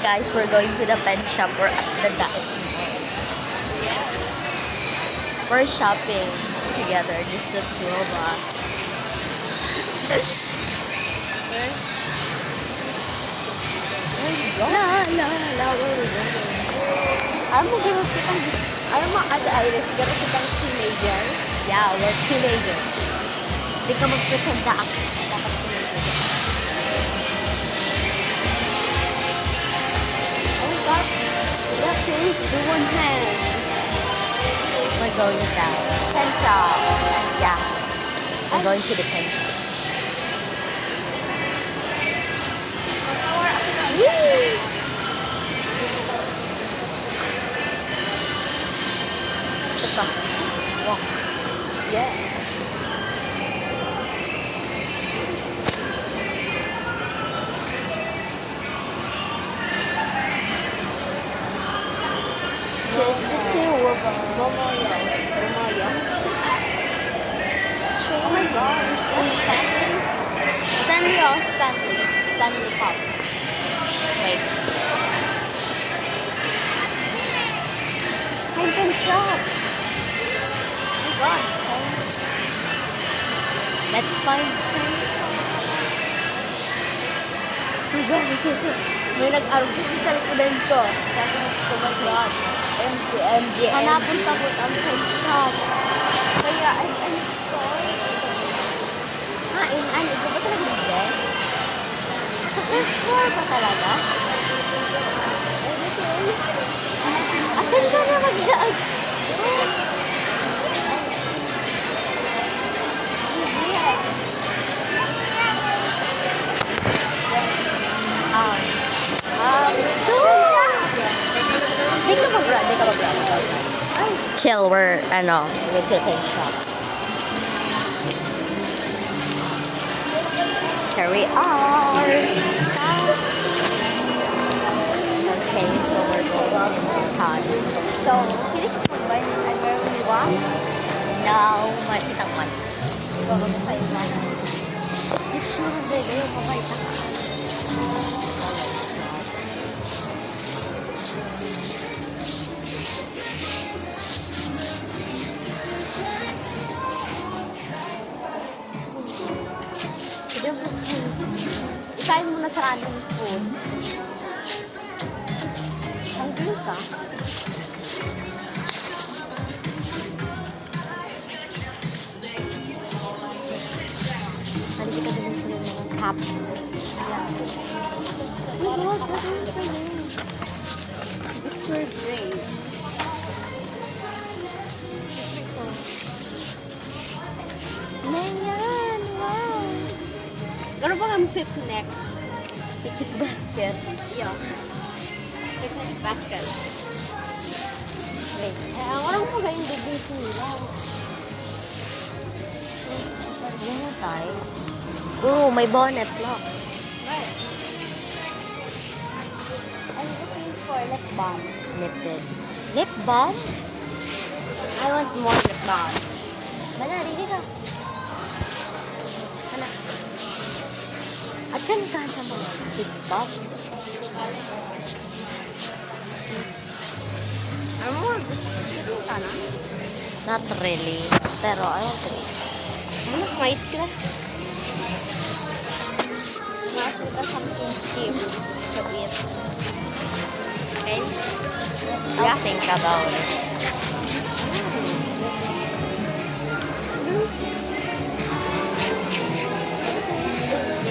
guys, we're going to the pen shop. We're at the Daet Mall. We're shopping together, just the two of us. Where you go? La, where we going? Alam mo, gano'n kitang, alam mo, Ate Iris, gano'n kitang teenager? Yeah, we're teenagers. Hindi ka mag-pretend na ako. Dapat teenager. Oh my God. Yeah, please do one hand. We're going down. Pen shop. Yeah. We're going to the pen shop. Ito. Wow. Yeah. Just the two of us. Momoyo. Oh my God. Stanley. Stanley or Stanley? Stanley Pop. Wait. Pen shop. Oh my God. Let's find pen shop. Oh my God. May nag-argue sa likudan ko. Sabi ko, oh my God. MG. Hanapin pa po ang pen shop. Kaya, I'm sorry. Ito ba talaga hindi? Sa first floor ba talaga? Asan ka na mag-iag? Di ka mag-grab. Chill, we're, with the pen shop. Here we are. Okay, so we're going inside. So, pili ko mag-buy ng where we want? No, makita ko man. Diba ba sa iwan? You sure ba yung makita ka? Isahin mo na sa random food. Hungry ka? Hindi ka din sila ng cup. Victor Brave. Ayan, wow. Gano'n ba kami picnic? Picnic basket? Yeah. Picnic basket. Wait. Ano mo ba yung division nila? Yan na tayo. Oh, may bonnet lock. Right. I'm looking for lip balm. Knitted. Lip balm? I want more lip balm. Bala, dito ka. At siya nagkanta mo TikTok. Ano mo? Gusto ka na? Not really. Pero I want to eat. Ano? Might ka? Might ka something cheap to eat. Okay? I'll think about it.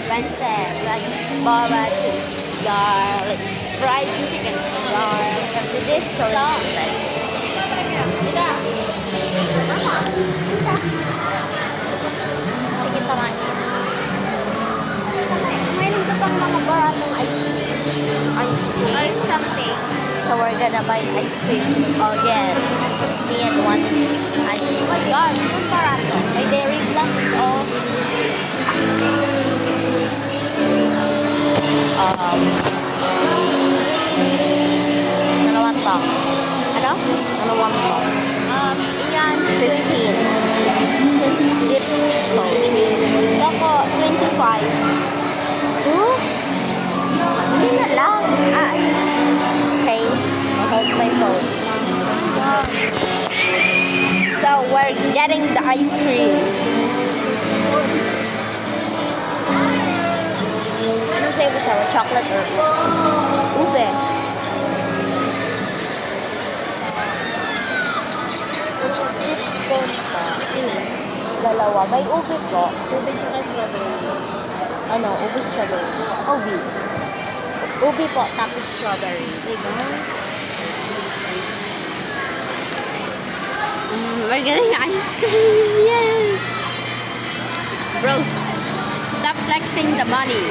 Princess, like boba to garlic, fried chicken, garlic. This is so expensive. Sige, tama niya. Mayroon ka pang mga baratong ice cream. Or something. So we're gonna buy ice cream again. Just me and one ice cream. Oh my God, yung barato. May dairy plus, oh. Ano want to? Ano? Ano want to? Iyan, 15. Dip code. Soko, 25. Huh? Hindi na lang. ice cream. Anong flavor sa'yo? Chocolate or ube? Chip cone pa. Dalawa. May ube po. Ube tsaka strawberry. Ano? Ube strawberry. Ube. Ube po, tapos strawberry. Diba? We're getting ice cream. Yes! Bros, stop flexing the money.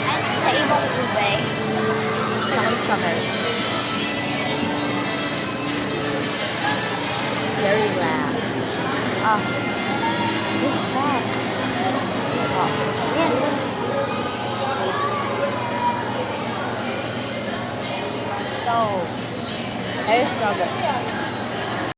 And sa ibang ube, tapos strawberry. Very loud. Ah. What's that? Oh. Yan. So, there's strawberry.